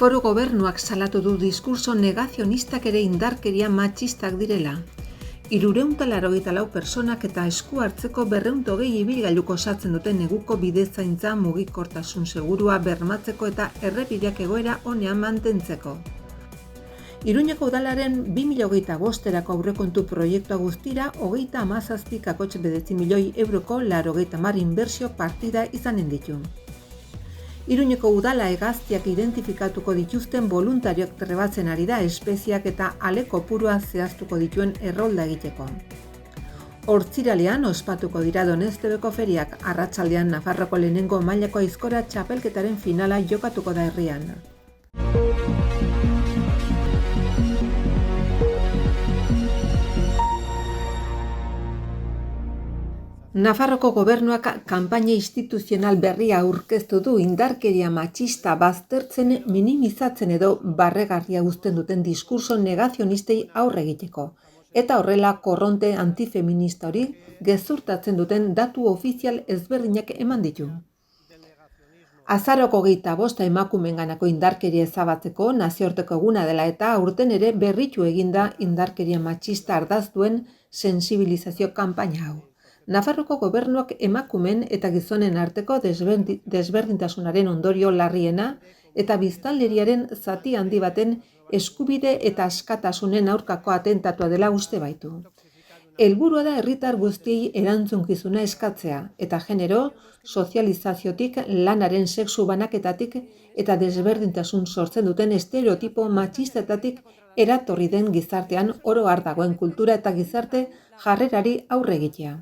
Foru gobernuak salatu du diskurso negazionistak ere indarkeria matxistak direla. 384 pertsonak eta esku hartzeko 220 ibilgailuk osatzen duten neguko bidezaintza mugikortasun segurua bermatzeko eta errepideak egoera onean mantentzeko. Iruñeko udalaren 2025erako aurrekontu proiektua guztira 37,9 milioi euroko 80 inbertsio partida izanen ditu. Iruñeko udala hegaztiak identifikatuko dituzten boluntarioak trebatzen ari da espeziak eta ale kopurua zehaztuko dituen errolda egiteko. Hortziralean ospatuko dira Doneztebeko feriak, arratsaldean Nafarroko lehenengo mailako aizkora txapelketaren finala jokatuko da herrian. Nafarroko gobernuak kanpaina instituzional berria aurkeztu du indarkeria matxista baztertzen, minimizatzen edo barregarria uzten duten diskurso negazionistei aurre egiteko, eta horrela korronte antifeminista hori gezurtatzen duten datu ofizial ezberdinak eman ditu. Azaroko 25 emakumeenganako indarkeria ezabatzeko nazioarteko eguna dela eta aurten ere berritu eginda indarkeria matxista ardaz duen sensibilizazio kanpaina hau. Nafarroko gobernuak emakumeen eta gizonen arteko desberdintasunaren ondorio larriena eta biztanleriaren zati handi baten eskubide eta askatasunen aurkako atentatua dela uste baitu. Helburua da herritar guztiei erantzukizuna eskatzea eta genero sozializaziotik, lanaren sexu banaketatik eta desberdintasun sortzen duten estereotipo matxistetatik eratorri den gizartean oro har dagoen kultura eta gizarte jarrerari aurre egitea.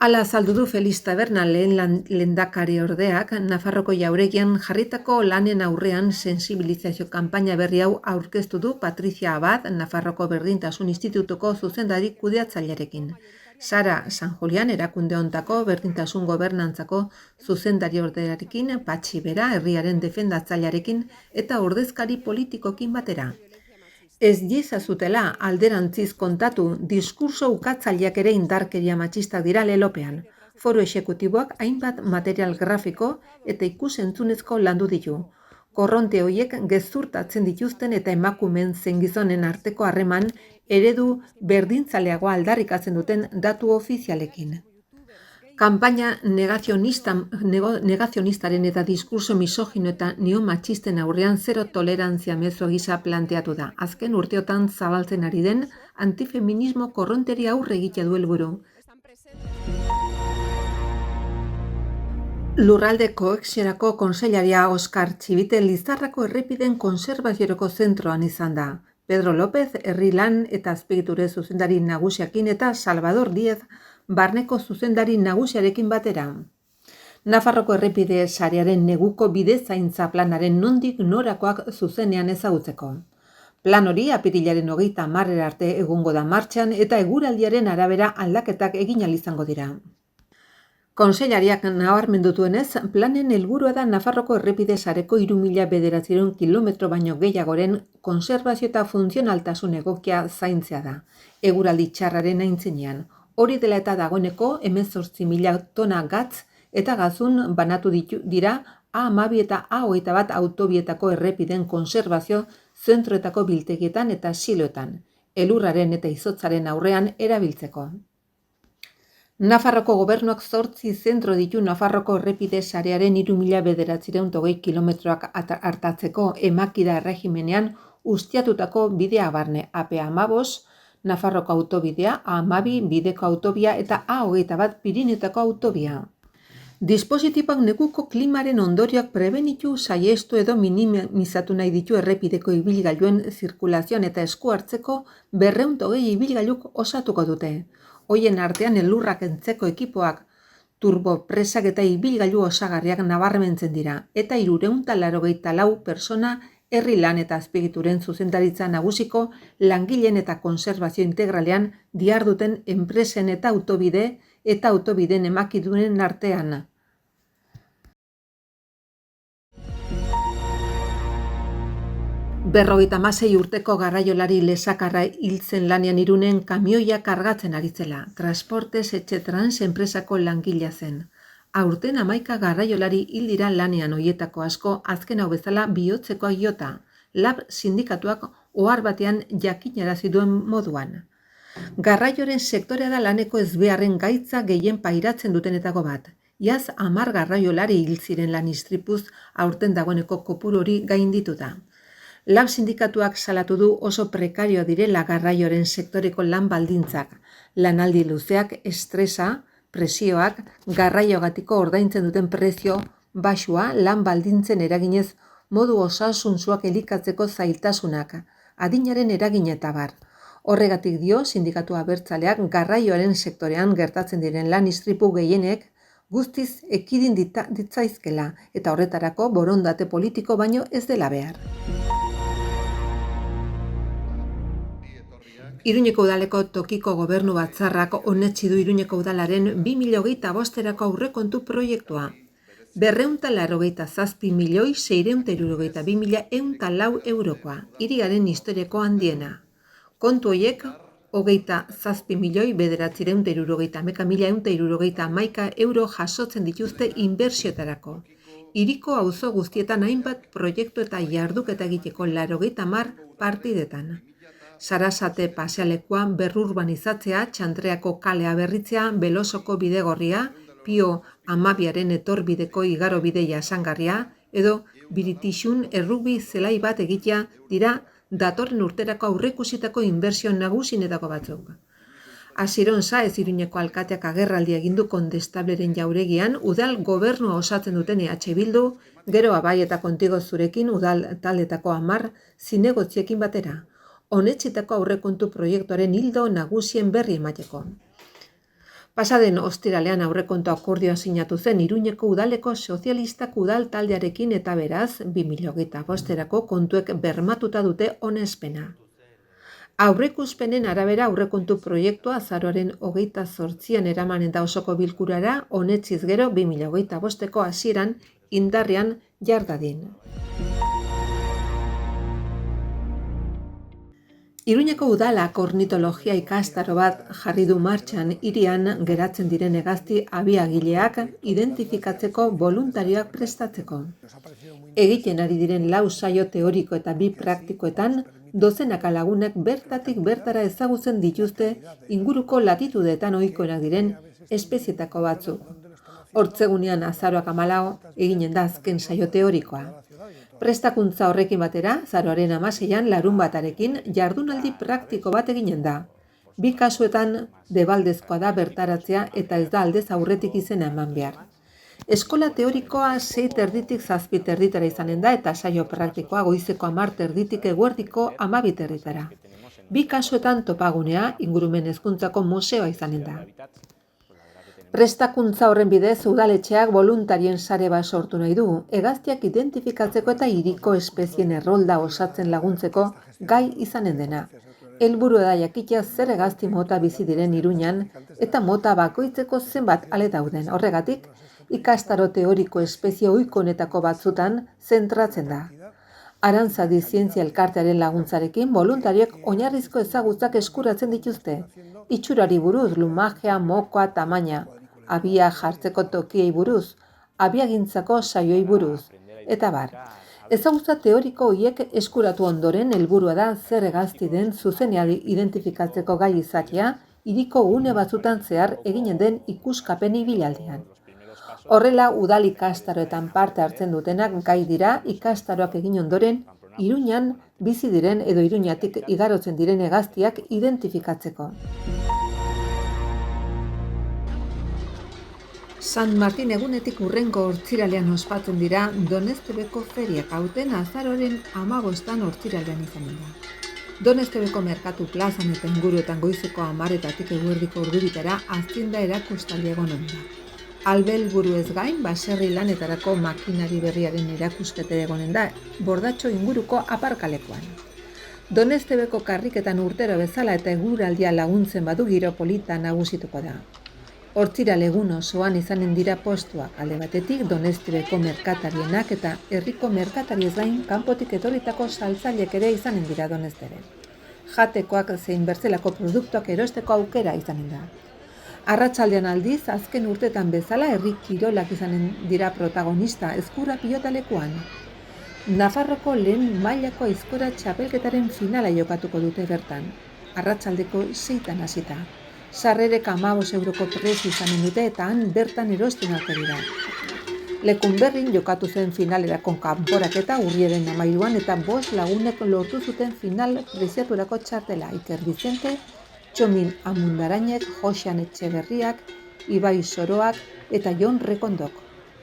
Hala azaldu du Felix Taberna lehen lehendakari ordeak, Nafarroko jauregian jarritako lanen aurrean sensibilizazio kanpaina berri hau aurkeztu du Patricia Abad, Nafarroko Berdintasun Institutuko zuzendari kudeatzailearekin. Sara San Julian erakunde hontako berdintasun gobernantzako zuzendari ordearekin, Patxi Bera herriaren defendatzailearekin eta ordezkari politikokin batera. Ez diezazutela alderantziz kontatu, diskurso ukatzaileak ere indarkeria matxistak dira lelopean. Foru exekutiboak hainbat material grafiko eta ikus-entzunezko landu ditu. Korronte horiek gezurtatzen dituzten eta emakumeen zein gizonen arteko harreman eredu berdintzaleagoa aldarrikatzen duten datu ofizialekin. Kanpaina negazionistaren eta diskurso misogino eta neomatxisten aurrean zero tolerantzia mezu gisa planteatu da. Azken urteotan zabaltzen ari den antifeminismo korronteri aurre egitea du helburu. Lurralde koheziorako kontseilaria Oskar Txibite Lizarrako errepiden konserbaziorako zentroan izan da. Pedro López herri lan eta azpiegiture zuzendari nagusiakin eta Salvador Díez barneko zuzendari nagusiarekin batera. Nafarroko errepide sarearen neguko bidezaintza planaren nondik norakoak zuzenean ezagutzeko. Plan hori apirilaren 30 arte egongo da martxan eta eguraldiaren arabera aldaketak egin ahal izango dira. Kontseilariak nabarmendutuenez, planen helburua da Nafarroko errepide sareko 3.900 kilometro baino gehiagoren konserbazio eta funtzionaltasun egokia zaintzea da, eguraldi txarraren aintzinean. Hori dela eta dagoeneko 18.000 tona gatz eta gazun banatu dira A12 eta A21 autobietako errepiden konserbazio zentroetako biltegietan eta siloetan, elurraren eta izotzaren aurrean erabiltzeko. Nafarroko gobernuak 8 zentro ditu Nafarroko errepide sarearen 3.920 kilometroak hartatzeko emakida erregimenean ustiatutako bidea barne AP15, Nafarroko autobidea, A12 bideko autobia eta A21 Pirinetako autobia. Dispositiboak neguko klimaren ondorioak prebenitu, saiestu edo minimizatu nahi ditu errepideko ibilgailuen zirkulazioan eta esku hartzeko 220 ibilgailuk osatuko dute. Hoien artean elurrak entzeko ekipoak, turbopresak eta ibilgailu osagarriak nabarmentzen dira, eta 384 persona herri lan eta azpiegituren zuzendaritza nagusiko langileen eta konserbazio integralean diharduten enpresen eta autobideen emakidunen artean. Berrogeita 16 urteko garraiolari lesakarra hiltzen lanean Irunen kamioia kargatzen ari zela. Transportes Etxetrans enpresako langilea zen. Aurten 11 garraiolari hil dira lanean hoietako asko azken hau bezala bihotzekoa jota, LAB sindikatuak ohar batean jakinarazi duen moduan. Garraioaren sektorea da laneko ezbeharren gaitza gehien pairatzen dutenetako bat. Iaz 10 garraiolari hil ziren lan istripuz aurten dagoeneko kopuru hori gaindituta. LAB sindikatuak salatu du oso prekarioa direla garraioaren sektoreko lan baldintzak, lanaldi luzeak, estresa, presioak, garraiogatiko ordaintzen duten prezio baxua, lan baldintzen eraginez modu osasuntsuak elikatzeko zailtasunak, adinaren eragina eta bar. Horregatik dio sindikatu abertzaleak garraioaren sektorean gertatzen diren lan istripu gehienek guztiz ekidin ditzaizkela eta horretarako borondate politiko baino ez dela behar. Iruñeko udaleko tokiko gobernu batzarrak onetsi du Iruñeko udalaren 2025erako aurrekontu proiektua. 287.672.104 eurokoa, hiriaren historiako handiena. Kontu horiek, 27.971.111 euro jasotzen dituzte inbertsioetarako. Hiriko auzo guztietan hainbat proiektu eta jarduketa egiteko 80 partidetan. Sarasate pasealekua berrurbanizatzea, Txantreako kalea berritzea, Belosoko bidegorria, Pio Amabiaren etorbideko igarobide jasangarria, edo Biritixun errugbi zelai bat egitea dira datorren urterako aurreikusitako inbertsio nagusienetako batzuk. Asiron Saez Iruñeko alkateak agerraldia egin du Kondestableren jauregian, udal gobernua osatzen duten EH Bildu, gero Abai eta Kontigo zurekin udal taldetako 10 zinegotziekin batera. Onetsitako aurrekontu proiektuaren ildo nagusien berri emateko. Pasaden ostiralean aurrekontu akordioa sinatu zen Iruñeko udaleko sozialistak udal taldearekin eta beraz 2025erako kontuek bermatuta dute onespena. Aurreikuspenen arabera aurrekontu proiektua azaroaren 28an eramanen da osoko bilkurara onetsiz gero 2025eko hasieran indarrean jar dadin. Iruñeko udalak ornitologia ikastaro bat jarri du martxan hirian geratzen diren hegazti abiagileak identifikatzeko boluntarioak prestatzeko. Egiten ari diren 4 saio teoriko eta 2 praktikoetan, dozenaka lagunek bertatik bertara ezagutzen dituzte inguruko latitudeetan ohikoenak diren espezietako batzuk. Hortzegunean azaroak 14 eginen da azken saio teorikoa. Prestakuntza horrekin batera, azaroaren 16an larunbatarekin jardunaldi praktiko bat eginen da. 2 kasuetan debaldezkoa da bertaratzea eta ez da aldez aurretik izena eman behar. Eskola teorikoa 6:30tik 7:30 izanen da eta saio praktikoa goizeko 10:30tik eguerdiko 12:30. 2 kasuetan topagunea ingurumen hezkuntzako museoa izanen da. Prestakuntza horren bidez udaletxeak voluntarien sare bat sortu nahi du, hegaztiak identifikatzeko eta hiriko espezien errolda osatzen laguntzeko gai izanen dena. Helburua da jakitea zer hegazti mota bizi diren Iruñan eta mota bakoitzeko zenbat ale dauden. Horregatik, ikastaro teoriko espezie ohikoenetako batzutan zentratzen da. Arantzadi zientzia elkartearen laguntzarekin voluntarioek oinarrizko ezagutzak eskuratzen dituzte. Itxurari buruz, lumajea, mokoa, tamaina, abia jartzeko tokiei buruz, abiagintzako saioei buruz, eta bar. Ezagutza teoriko horiek eskuratu ondoren helburua da zer hegazti den zuzenean identifikatzeko gai izatea hiriko gune batzutan zehar eginen den ikuskapen ibilaldian. Horrela, udal ikastaroetan parte hartzen dutenak gai dira ikastaroak egin ondoren Iruñan bizi diren edo Iruñatik igarotzen diren hegaztiak identifikatzeko. San Martin egunetik hurrengo ostiralean ospatzen dira Doneztebeko feriak, aurten azaroaren 15an ostiralean izanen da. Doneztebeko merkatu plazan eta inguruetan goizeko 10:00 eguerdiko ordubitara azken da erakustaldi egonen da. Albelburu ez gain, baserri lanetarako makinari berriaren erakusketa egonen da, Bordatxo inguruko aparkalekuan. Doneztebeko karriketan urtero bezala eta eguraldia laguntzen badu giro polita nagusituko da. Hortziral egun osoan izanen dira postuak, alde batetik Doneztebeko merkatarienak eta herriko merkatari ez gain kanpotik etorritako saltzailek ere izanen dira Donezteben. Jatekoak zein bertzelako produktuak erosteko aukera izanen da. Arratsaldean aldiz, azken urtetan bezala herri kirolak izanen dira protagonista ezkurra pilotalekuan. Nafarroko lehen mailako aizkora txapelketaren finala jokatuko dute bertan. Arratsaldeko 6 hasita. Sarrerek 15 euroko prezio izanen dute eta han bertan erosten ahalko dira. Lekunberrin jokatu zen finalerako kanporaketa urriaren 13an eta 5 lagunek lortu zuten final preziaturako txartela. Iker Vicente, Txomin Amundarainek, Joxean Etxeberriak, Ibai Soroak eta Jon Rekondok.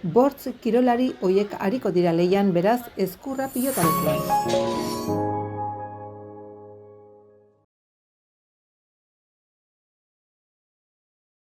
5 kirolari hoiek ariko dira lehian, beraz ezkurra pilotalekuan.